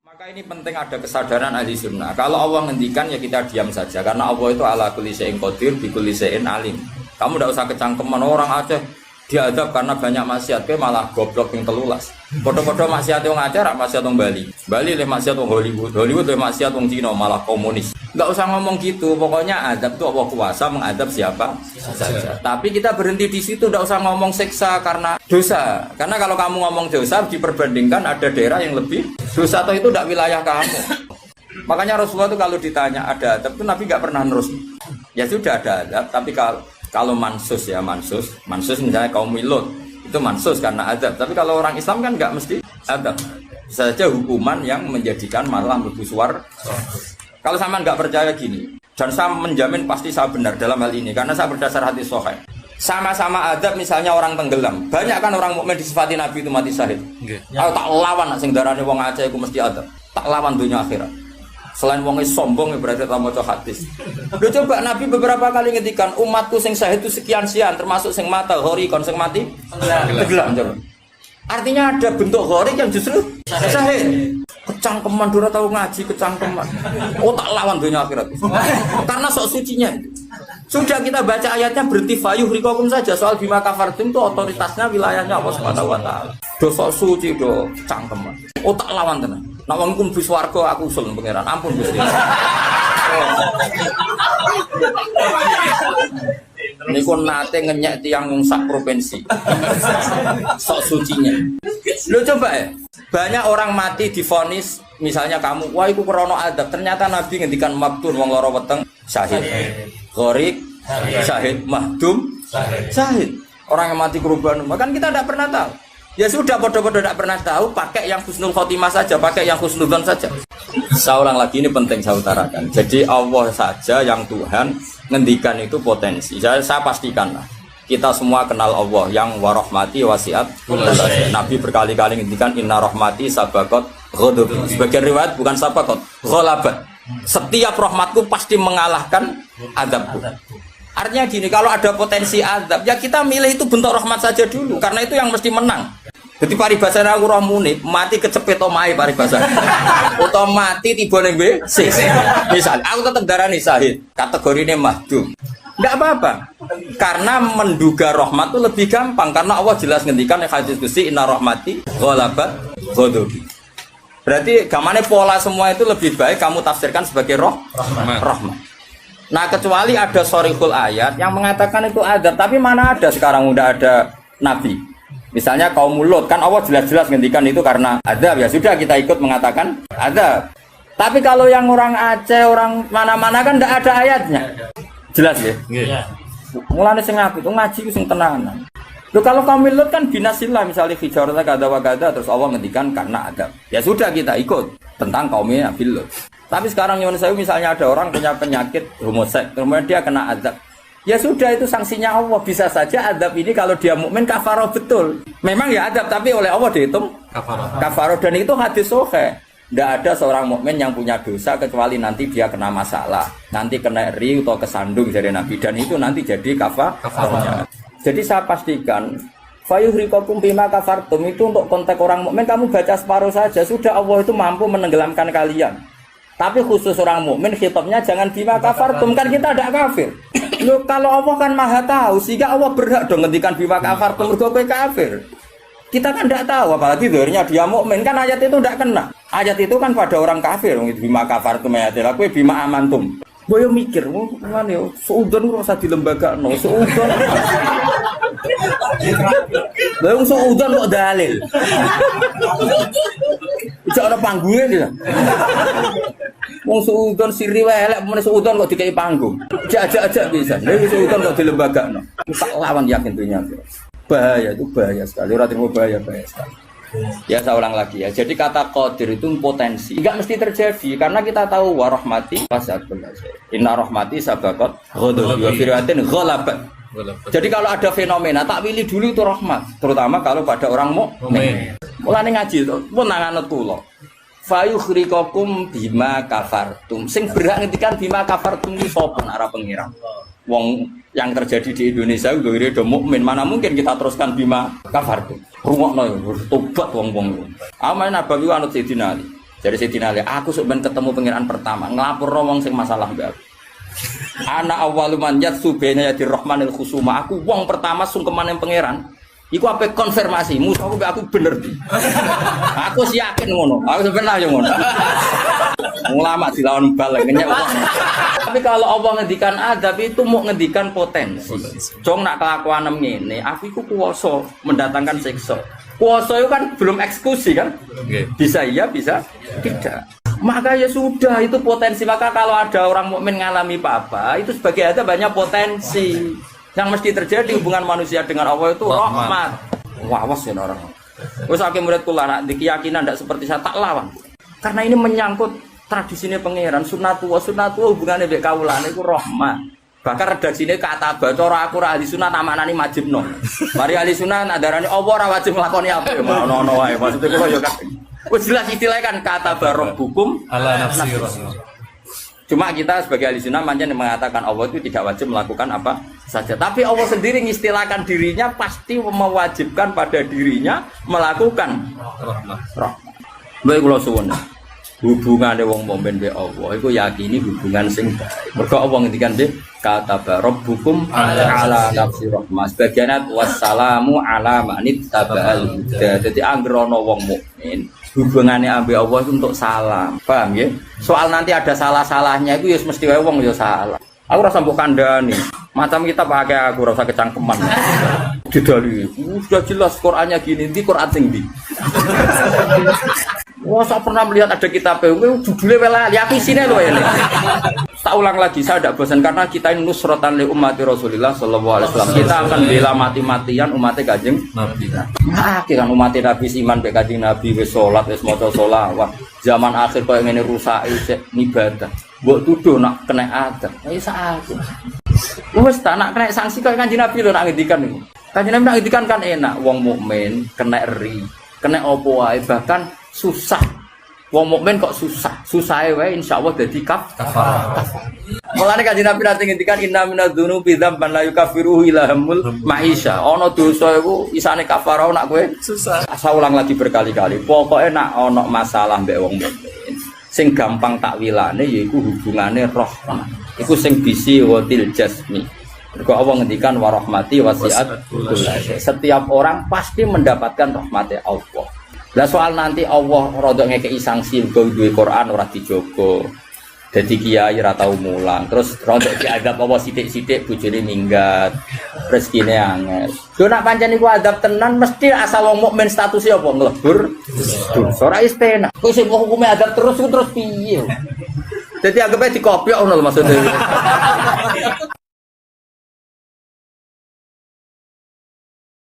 Maka ini penting ada kesadaran ahli sunnah. Kalau Allah ngendikan ya kita diam saja. Karena Allah itu ala kulli syai'in qadir bi kulli syai'in alim. Kamu tidak usah kecangkeman orang Aceh diadab karena banyak maksiat, malah goblok yang telulas. Foto-foto maksiat yang Aceh, maksiat yang Bali. Bali le maksiat yang Hollywood. Hollywood le maksiat yang Cina, malah komunis. Tidak usah ngomong gitu. Pokoknya adab itu Allah kuasa mengadab siapa saja. Tapi kita berhenti di situ. Tidak usah ngomong siksa karena dosa. Karena kalau kamu ngomong dosa diperbandingkan ada daerah yang lebih dosa atau itu tidak wilayah kamu. Makanya Rasulullah itu kalau ditanya ada adab itu Nabi nggak pernah nerus. Ya sudah ada adab, tapi kalau mansus ya mansus misalnya kaum Milot itu mansus karena adab. Tapi kalau orang Islam kan nggak mesti adab. Bisa saja hukuman yang menjadikan malah mlebu swarga. Kalau sama nggak percaya gini, dan saya menjamin pasti saya benar dalam hal ini karena saya berdasar hadis sahih. Sama-sama adab misalnya orang tenggelam. Banyak kan orang mukmin disifati Nabi itu mati syahid. Kalau tak lawan sing darane wong Aceh iku mesti adab. Tak lawan dunia akhirat. Selain wong sombong berarti tak maca hadis. Lho coba Nabi beberapa kali ngendikan umatku sing syahid itu sekian-sekian termasuk sing mata hori kon sing mati tenggelam coba. Artinya ada bentuk gharik yang justru syahid. Kecangkeman dora tahu ngaji kecangkeman. Oh tak lawan dunia akhirat. Karena sok sucinya. Sudah kita baca ayatnya berarti fayuh rikokum saja soal bima kafartum itu otoritasnya wilayahnya Allah Subhanahu wa taala. Do sok suci do cangkeman. Oh tak lawan tenan. Nek wong iku mlebu swarga aku usul pangeran. Ampun Gusti. Niku nate ngenyek tiang wong sak provinsi. Sok sucinya. Lo coba ya. Banyak orang mati divonis misalnya kamu, wah iku krana adab. Ternyata Nabi ngendikan maktun wong lara weteng syahid. Gharik syahid, mahdum syahid. Orang yang mati korban, kan kita tidak pernah tahu. Ya sudah bodoh-bodoh tidak pernah tahu, pakai yang husnul khotimah saja, pakai yang husnudzon saja. Saya ulang lagi ini penting saya utarakan. Jadi Allah saja yang Tuhan ngendikan itu potensi. Saya pastikan lah. Kita semua kenal Allah yang warahmati wasiat. Nabi berkali-kali ngendikan inna rahmati sabaqat ghadab. Sebagian riwayat bukan sabaqat, ghalabat. Setiap rahmatku pasti mengalahkan azabku. Artinya gini, kalau ada potensi azab, ya kita milih itu bentuk rahmat saja dulu, karena itu yang mesti menang. Jadi paribasane aku roh munib, mati kecepet omahe paribasane. Utawa mati tiba ning WC. Misal, aku tetap darani syahid, kategorine mahdum. Enggak apa-apa. Karena menduga rahmat itu lebih gampang karena Allah jelas ngendikan hadis qudsi inna rahmati ghalabat ghadabi. Berarti gamane pola semua itu lebih baik kamu tafsirkan sebagai rahmat. Nah kecuali ada sorihul ayat yang mengatakan itu adab, tapi mana ada sekarang udah ada nabi. Misalnya kaum Lut kan Allah jelas-jelas ngendikan itu karena adab, ya sudah kita ikut mengatakan adab. Tapi kalau yang orang Aceh, orang mana-mana kan tidak ada ayatnya. Jelas ya? Iya. Mulane sing apik itu ngaji sing tenanan. Loh kalau kaum Lut kan binasillah misalnya hijarah kada wa kada terus Allah ngendikan karena adab. Ya sudah kita ikut tentang kaumnya Nabi Lut. Tapi sekarang nyuwun sewu misalnya ada orang punya penyakit homoseks, kemudian dia kena azab. Ya sudah itu sanksinya Allah. Bisa saja azab ini kalau dia mukmin kafaroh betul. Memang ya azab tapi oleh Allah dihitung kafaroh dan itu hadis sahih. Tidak ada seorang mukmin yang punya dosa kecuali nanti dia kena masalah, nanti kena ri atau kesandung dari Nabi dan itu nanti jadi kafarohnya. Jadi saya pastikan fayuhrikokum bima kafartum itu untuk konteks orang mukmin kamu baca separuh saja sudah Allah itu mampu menenggelamkan kalian. Tapi khusus orang mukmin khitabnya jangan bima kafartum kan kita tidak kafir. Loh kalau Allah kan maha tahu sehingga Allah berhak dong ngendikan bima kafartum mergo kowe kafir. Kita kan tidak tahu apalagi zahirnya dia mukmin kan ayat itu tidak kena. Ayat itu kan pada orang kafir bima kafartum ayatil kowe bima amantum. Boyo mikir ngene yo suudon ora usah dilembagakno suudon. Lah suudon kok dalil. Ijak ana panggunge lho. Wong suudon siri wae elek men suudon kok dikei panggung. Ajak-ajak bisa. Lha suudon kok dilembagakno. Tak lawan yakin dunia. Bahaya itu bahaya sekali. Ora terima bahaya sekali. Ya saya ulang lagi ya. Jadi kata qadir itu potensi. Enggak mesti terjadi karena kita tahu warahmati wasatun. Inna rahmati sabaqat ghadabi wa fir'atin ghalabat. Jadi kalau ada fenomena tak pilih dulu itu rahmat, terutama kalau pada orang mukmin. Mulane ngaji to, pun nanganut kula. Fayukhriqakum bima kafartum. Sing berhak ngendikan bima kafartum iki sapa arah pengiran. Wong yang terjadi di Indonesia udah do mukmin, mana mungkin kita teruskan bima kafartum. Rungokno yo tobat wong-wong. Aman Nabawi anut Sayyidina Ali. Jadi Sayyidina Ali, aku sebenarnya ketemu pangeran pertama, ngelapor wong sing masalah mbak. Ana awwalu man yatsu baina yadir rahmanil khusuma. Aku wong pertama sungkeman yang pangeran. Iku apa konfirmasi, musuhku mbak aku bener di. Aku sih yakin ngono. Aku sebenarnya ngono. Ulama dilawan bal ngenyek wong. Tapi kalau Allah ngendikan adab itu mau ngendikan potensi. Jong nak kelakuan ngene, aku iku kuwasa mendatangkan siksa. Kuwasa itu kan belum eksekusi kan? Bisa iya, bisa tidak. Maka ya sudah itu potensi. Maka kalau ada orang mukmin ngalami apa-apa, itu sebagai ada banyak potensi. Yang mesti terjadi hubungan manusia dengan Allah itu rahmat. Wawas ya orang. Wes akeh murid kula nak di keyakinan ndak seperti saya tak lawan. Karena ini menyangkut tradisinya pangeran sunatullah hubungannya mbek kawulane iku rahmat. Bahkan redaksine kata bacora aku ra ahli sunah tamanani majibno. Mari ahli sunah nadarani Allah ora wajib nglakoni apa ya ono wae. Maksudnya kula ya kan. Wis jelas istilahnya kan kata barabbukum ala nafsi. Cuma kita sebagai ahli sunnah manjen mengatakan Allah itu tidak wajib melakukan apa saja. Tapi Allah sendiri mengistilahkan dirinya pasti mewajibkan pada dirinya melakukan rahmat. Baik kula suwun. Hubungane wong mukmin be Allah iku yakini hubungan sing baik. Mergo Allah ngendikan nggih kata rabbukum ala nafsi rahmah. Sebagian wassalamu ala manit tabal huda. Dadi anggere ana wong mukmin hubungannya ambek Allah itu untuk salam. Paham ya? Soal nanti ada salah-salahnya itu ya mesti wae wong ya salah. Aku rasa mbok kandhani. Macam kita pakai aku rasa kecangkeman. Didali. Sudah jelas Qur'annya gini, ndi Qur'an sing ndi? Wah, saya pernah melihat ada kitab judulnya welali, aku isinya loh ini. Tak ulang lagi, saya tidak bosan karena kita ini nusrotan li ummati Rasulillah sallallahu alaihi wasallam. Kita akan bela mati-matian umatnya Kanjeng Nabi. Nah, kan umatnya Nabi iman be Kanjeng Nabi wis salat, wis maca sholawat. Zaman akhir koyo ngene rusak ibadah. Mbok tuduh nak kena adab. Ayo sakit. Wis tak nak kena sanksi koyo Kanjeng Nabi lho nak ngendikan niku. Kanjeng Nabi nak ngendikan kan enak, wong mukmin kena ri, kena opo wae bahkan susah. Wong mukmin kok susah. Susahe wae insyaallah dadi kafar. Mulane Kanjeng Nabi nate ngendikan inna minadz-dzunubi dzamban la yukaffiruhu illa hamul maisha. Ana dosa iku isane kafara nak kowe susah. Asa ulang lagi berkali-kali. Pokoke nak ana masalah mbek wong mukmin, sing gampang takwilane yaiku hubungane rahmah. Iku sing bisi watil jasmi. Mergo Allah ngendikan wa rahmati wasi'at kullasyai. Setiap orang pasti mendapatkan rahmate Allah. Lah soal nanti Allah rodok ngekei sanksi mergo duwe Quran ora dijogo. Dadi kiai ora tau mulang. Terus rodok diadab Allah sithik-sithik bojone minggat. Rezekine angel. Lho nak pancen iku adab tenan mesti asal wong mukmin statusnya apa nglebur dosa ora istena. Kowe sing hukume adab terus piye? Dadi anggap ae dikopiok ngono lho maksudnya.